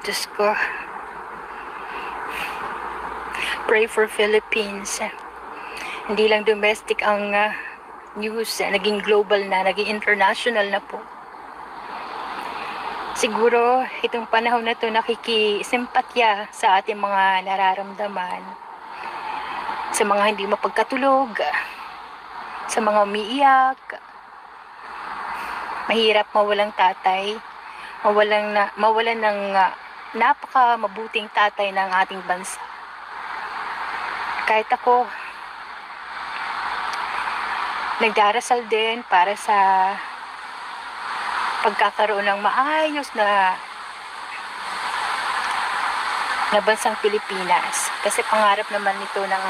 Diyos ko. Pray for Philippines. Hindi lang domestic ang news, naging global na, naging international na po. Siguro, itong panahon na to nakikisimpatya sa ating mga nararamdaman. Sa mga hindi mapagkatulog, sa mga umiiyak. Mahirap mawalang tatay, mawalan ng napaka mabuting tatay ng ating bansa. Kahit ako, nagdarasal din para sa pagkakaroon ng maayos na bansang Pilipinas. Kasi pangarap naman ito ng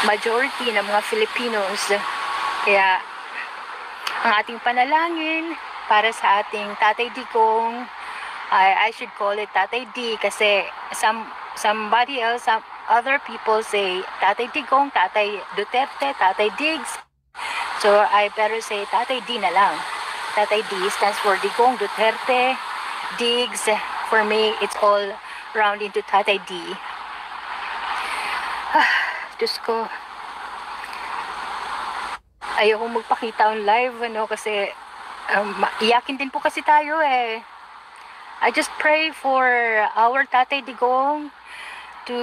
majority ng mga Filipinos. Kaya ang ating panalangin para sa ating Tatay Digong, I should call it Tatay D kasi somebody else, some other people say Tatay Digong, Tatay Duterte, Tatay Diggs. So I better say Tatay D na lang. Tatay D stands for Digong, Duterte, Diggs. For me, it's all round into Tatay D. Diyos ko. Ayoko magpakita on live, kasi iyakin din po kasi tayo eh. I just pray for our Tatay Digong to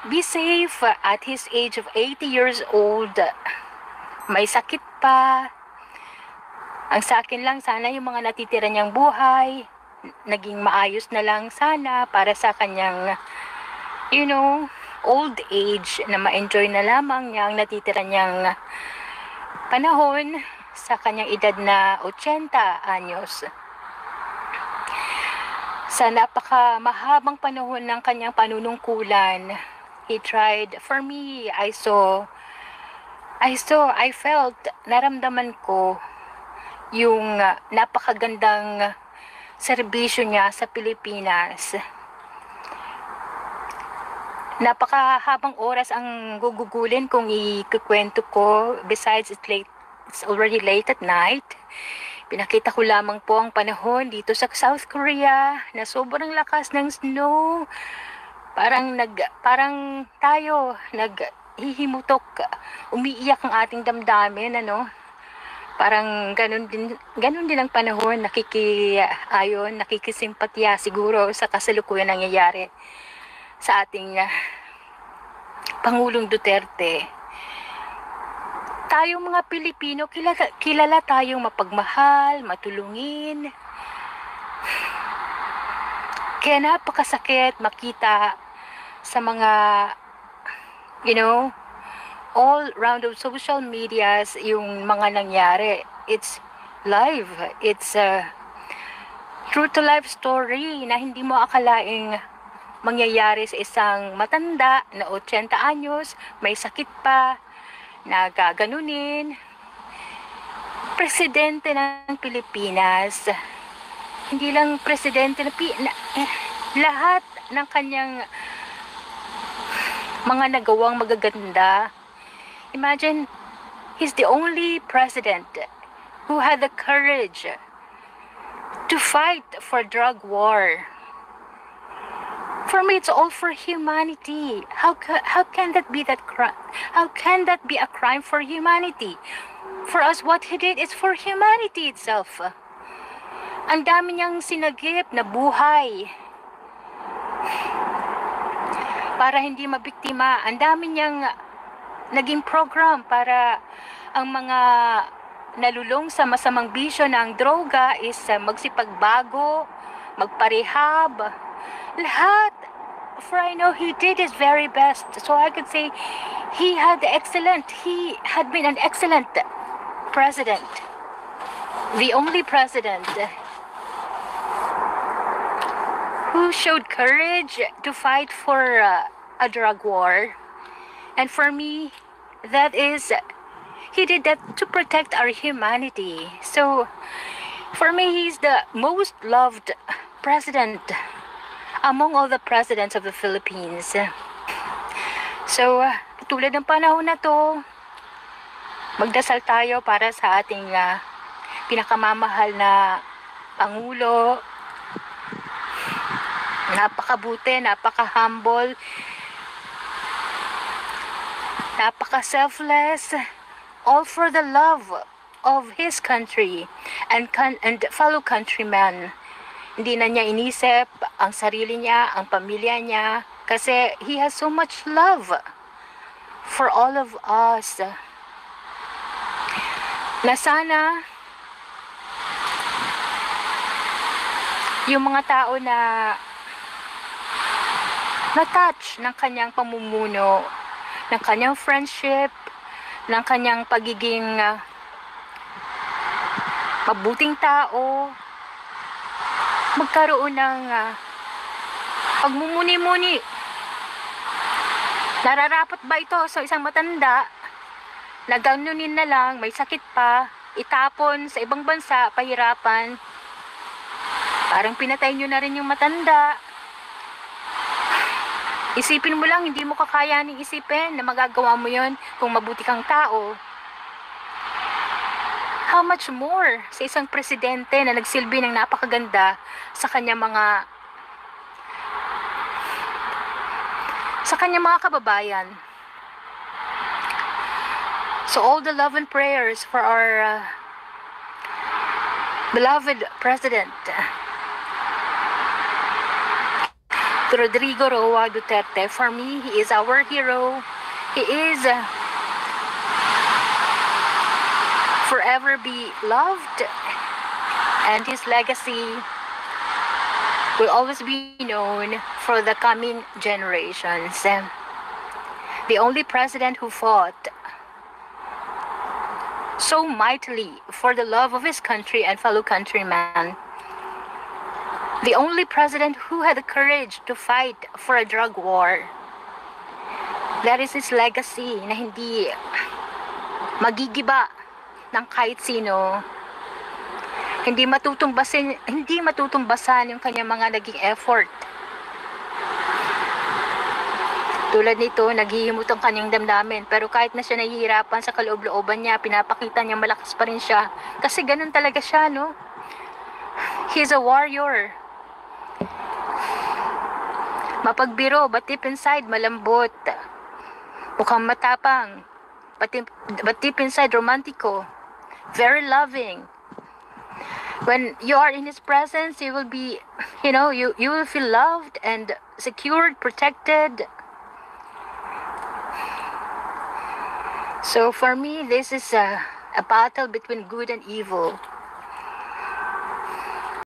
be safe at his age of 80 years old. May sakit pa. Ang sa akin lang, sana yung mga natitira niyang buhay, naging maayos na lang sana para sa kanyang, old age, na ma-enjoy na lamang niya ang natitira niyang panahon sa kanyang edad na 80 anyos. Sa napaka mahabang panahon ng kanyang panunungkulan, he tried. For me, I felt, naramdaman ko yung napakagandang serbisyo niya sa Pilipinas. Napakahabang oras ang gugugulin kung ikukwento ko. Besides, it's already late at night. Pinakita ko lamang po ang panahon dito sa South Korea na sobrang lakas ng snow. Parang tayo naghihimutok, umiiyak ang ating damdamin, Parang ganun din ang panahon, nakikisimpatya siguro sa kasalukuyan nangyayari sa ating Pangulong Duterte. Tayong mga Pilipino, kilala tayong mapagmahal, matulungin. Kaya napakasakit makita sa mga, all round of social medias yung mga nangyari. It's live. It's a true to life story na hindi mo akalaing mangyayari sa isang matanda na 80 anyos, may sakit pa, nagaganunin. Presidente ng Pilipinas. Hindi lang presidente lahat ng kanyang mga nagawang magaganda. Imagine, he's the only president who had the courage to fight for drug war. For me, it's all for humanity. How can that be How can that be a crime for humanity? For us, what he did is for humanity itself. Ang dami niyang sinagip na buhay para hindi mabiktima. Ang dami niyang naging program para ang mga nalulong sa masamang bisyo ng droga is magsipagbago, magparehab, lahat. For I know he did his very best. So I could say he had been an excellent president. The only president who showed courage to fight for a drug war. And for me, he did that to protect our humanity. So, for me, he's the most loved president among all the presidents of the Philippines. So, tulad ng panahon na to, magdasal tayo para sa ating pinakamamahal na Pangulo, Napakabuti, napaka-humble, napaka-selfless, all for the love of his country and fellow countrymen. Hindi na niya inisip ang sarili niya, ang pamilya niya, kasi he has so much love for all of us. Na sana yung mga tao na na-touch ng kanyang pamumuno, ng kanyang friendship, ng kanyang pagiging mabuting tao, magkaroon ng pagmumuni-muni. Nararapat ba ito sa isang matanda na ganunin na lang, may sakit pa, itapon sa ibang bansa, pahirapan? Parang pinatay nyo na rin yung matanda. Isipin mo lang, hindi mo kakayaning isipin na magagawa mo yon kung mabuti kang tao. How much more sa isang presidente na nagsilbi ng napakaganda sa kanyang mga kababayan. So all the love and prayers for our beloved President Rodrigo Roa Duterte. For me, he is our hero. He is forever be loved, and his legacy will always be known for the coming generations. The only president who fought so mightily for the love of his country and fellow countrymen. The only president who had the courage to fight for a drug war. That is his legacy na hindi magigiba ng kahit sino. Hindi matutumbasan yung kanyang mga naging effort. Tulad nito, naghihimot ang kanyang damdamin. Pero kahit na siya nahihirapan sa kaloob-looban niya, pinapakita niya malakas pa rin siya. Kasi ganun talaga siya, no? He's a warrior. Mapagbiro, but deep inside, malambot. Mukhang matapang. But deep inside, romantiko. Very loving. When you are in his presence, you will be, you will feel loved and secured, protected. So for me, this is a battle between good and evil.